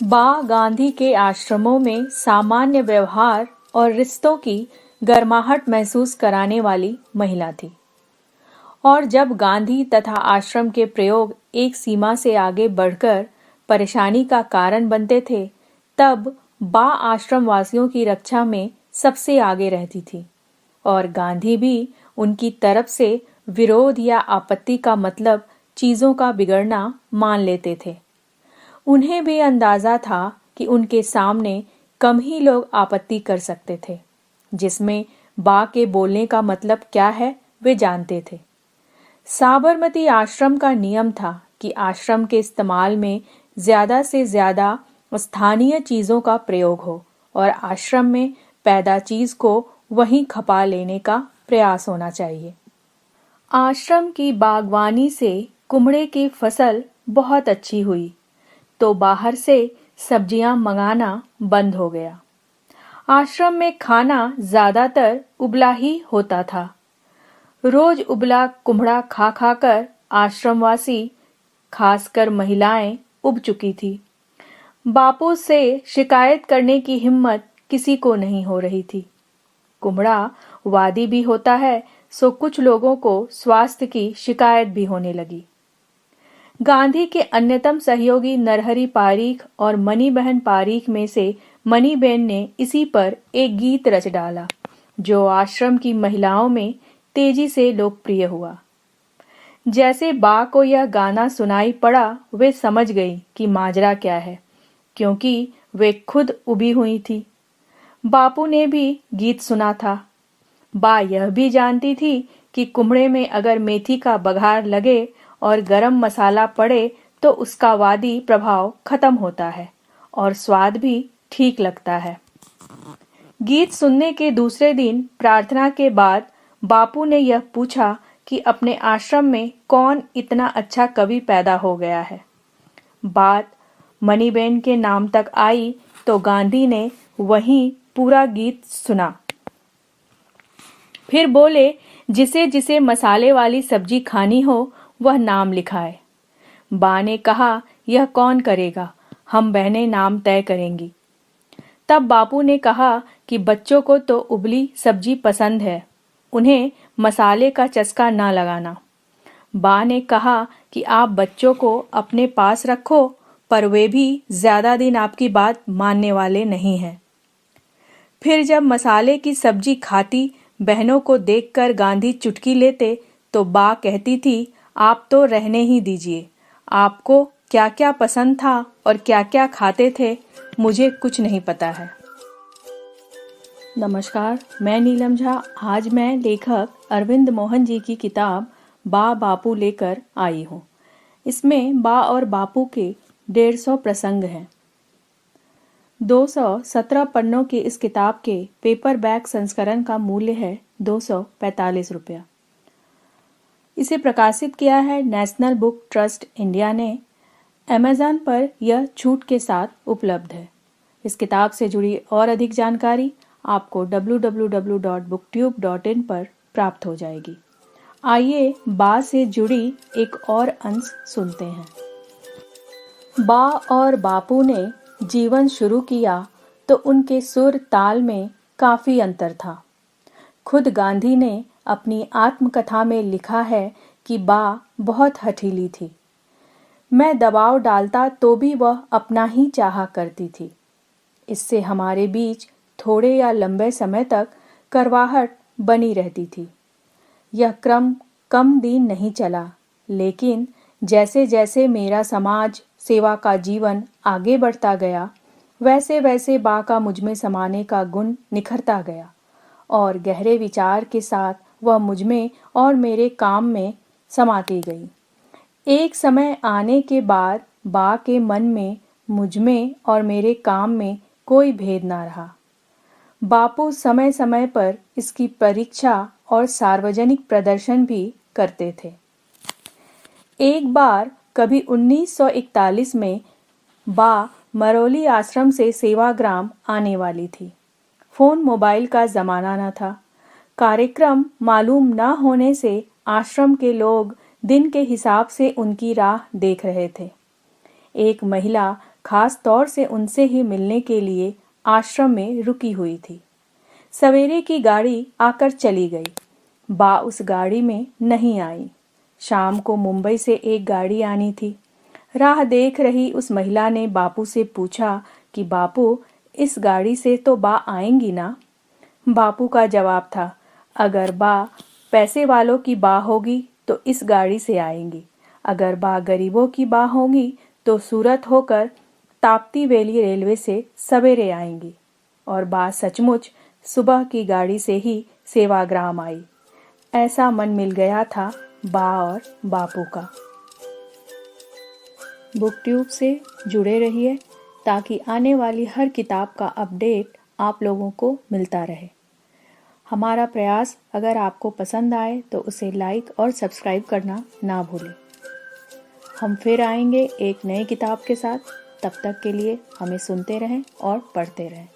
बा गांधी के आश्रमों में सामान्य व्यवहार और रिश्तों की गर्माहट महसूस कराने वाली महिला थी। और जब गांधी तथा आश्रम के प्रयोग एक सीमा से आगे बढ़कर परेशानी का कारण बनते थे, तब बा आश्रम वासियों की रक्षा में सबसे आगे रहती थी और गांधी भी उनकी तरफ से विरोध या आपत्ति का मतलब चीजों का बिगड़ना मान लेते थे। उन्हें भी अंदाजा था कि उनके सामने कम ही लोग आपत्ति कर सकते थे, जिसमें बा के बोलने का मतलब क्या है वे जानते थे। साबरमती आश्रम का नियम था कि आश्रम के इस्तेमाल में ज्यादा से ज्यादा स्थानीय चीजों का प्रयोग हो और आश्रम में पैदा चीज को वहीं खपा लेने का प्रयास होना चाहिए। आश्रम की बागवानी से कुमड़े की फसल बहुत अच्छी हुई, तो बाहर से सब्जियां मंगाना बंद हो गया। आश्रम में खाना ज्यादातर उबला ही होता था। रोज उबला कुम्हड़ा खा खाकर आश्रमवासी, खासकर महिलाएं, उब चुकी थी। बापू से शिकायत करने की हिम्मत किसी को नहीं हो रही थी। कुम्हड़ा वादी भी होता है, सो कुछ लोगों को स्वास्थ्य की शिकायत भी होने लगी। गांधी के अन्यतम सहयोगी नरहरि पारीख और मणिबहन पारीख में से मणिबेन ने इसी पर एक गीत रच डाला, जो आश्रम की महिलाओं में तेजी से लोकप्रिय हुआ। जैसे बा को यह गाना सुनाई पड़ा, वे समझ गई कि माजरा क्या है, क्योंकि वे खुद उबी हुई थी। बापू ने भी गीत सुना था। बा यह भी जानती थी कि कुम्हड़े में अगर मेथी का बघार लगे और गरम मसाला पड़े तो उसका वादी प्रभाव खत्म होता है और स्वाद भी ठीक लगता है। गीत सुनने के दूसरे दिन प्रार्थना के बाद बापू ने यह पूछा कि अपने आश्रम में कौन इतना अच्छा कवि पैदा हो गया है। बात मणिबेन के नाम तक आई तो गांधी ने वहीं पूरा गीत सुना। फिर बोले, जिसे जिसे मसाले वाली सब्जी खानी हो वह नाम लिखाए। बा ने कहा, यह कौन करेगा, हम बहनें नाम तय करेंगी। तब बापू ने कहा कि बच्चों को तो उबली सब्जी पसंद है, उन्हें मसाले का चस्का ना लगाना। बा ने कहा कि आप बच्चों को अपने पास रखो, पर वे भी ज्यादा दिन आपकी बात मानने वाले नहीं हैं। फिर जब मसाले की सब्जी खाती बहनों को देखकर गांधी चुटकी लेते तो बा कहती थी, आप तो रहने ही दीजिए, आपको क्या क्या पसंद था और क्या क्या खाते थे मुझे कुछ नहीं पता है। नमस्कार, मैं नीलम झा। आज मैं लेखक अरविंद मोहन जी की किताब बा बापू लेकर आई हूँ। इसमें बा और बापू के 150 प्रसंग हैं। 217 पन्नों की इस किताब के पेपर बैक संस्करण का मूल्य है 245 रुपया। इसे प्रकाशित किया है नेशनल बुक ट्रस्ट इंडिया ने। अमेज़न पर यह छूट के साथ उपलब्ध है। इस किताब से जुड़ी और अधिक जानकारी आपको www.booktube.in पर प्राप्त हो जाएगी। आइए बा से जुड़ी एक और अंश सुनते हैं। बा और बापू ने जीवन शुरू किया तो उनके सुर ताल में काफी अंतर था। खुद गांधी ने अपनी आत्मकथा में लिखा है कि बा बहुत हठीली थी। मैं दबाव डालता तो भी वह अपना ही चाहा करती थी। इससे हमारे बीच थोड़े या लंबे समय तक करवाहट बनी रहती थी। यह क्रम कम दिन नहीं चला, लेकिन जैसे जैसे मेरा समाज सेवा का जीवन आगे बढ़ता गया, वैसे वैसे बा का मुझमें समाने का गुण निखरता गया और गहरे विचार के साथ वह मुझमें और मेरे काम में समाती गई। एक समय आने के बाद बा के मन में मुझमें और मेरे काम में कोई भेद ना रहा। बापू समय समय पर इसकी परीक्षा और सार्वजनिक प्रदर्शन भी करते थे। एक बार कभी 1941 में बा मरौली आश्रम से सेवाग्राम आने वाली थी। फोन मोबाइल का जमाना न था। कार्यक्रम मालूम न होने से आश्रम के लोग दिन के हिसाब से उनकी राह देख रहे थे। एक महिला खास तौर से उनसे ही मिलने के लिए आश्रम में रुकी हुई थी। सवेरे की गाड़ी आकर चली गई। बा उस गाड़ी में नहीं आई। शाम को मुंबई से एक गाड़ी आनी थी। राह देख रही उस महिला ने बापू से पूछा कि बापू, इस गाड़ी से तो बा आएंगी ना? बापू का जवाब था, अगर बा पैसे वालों की बा होगी तो इस गाड़ी से आएंगी। अगर बा गरीबों की बा होगी तो सूरत होकर ताप्ती वैली रेलवे से सवेरे आएंगी। और बा सचमुच सुबह की गाड़ी से ही सेवाग्राम आई। ऐसा मन मिल गया था बा और बापू का। बुकट्यूब से जुड़े रहिए ताकि आने वाली हर किताब का अपडेट आप लोगों को मिलता रहे। हमारा प्रयास अगर आपको पसंद आए तो उसे लाइक और सब्सक्राइब करना ना भूलें। हम फिर आएंगे एक नई किताब के साथ। तब तक के लिए हमें सुनते रहें और पढ़ते रहें।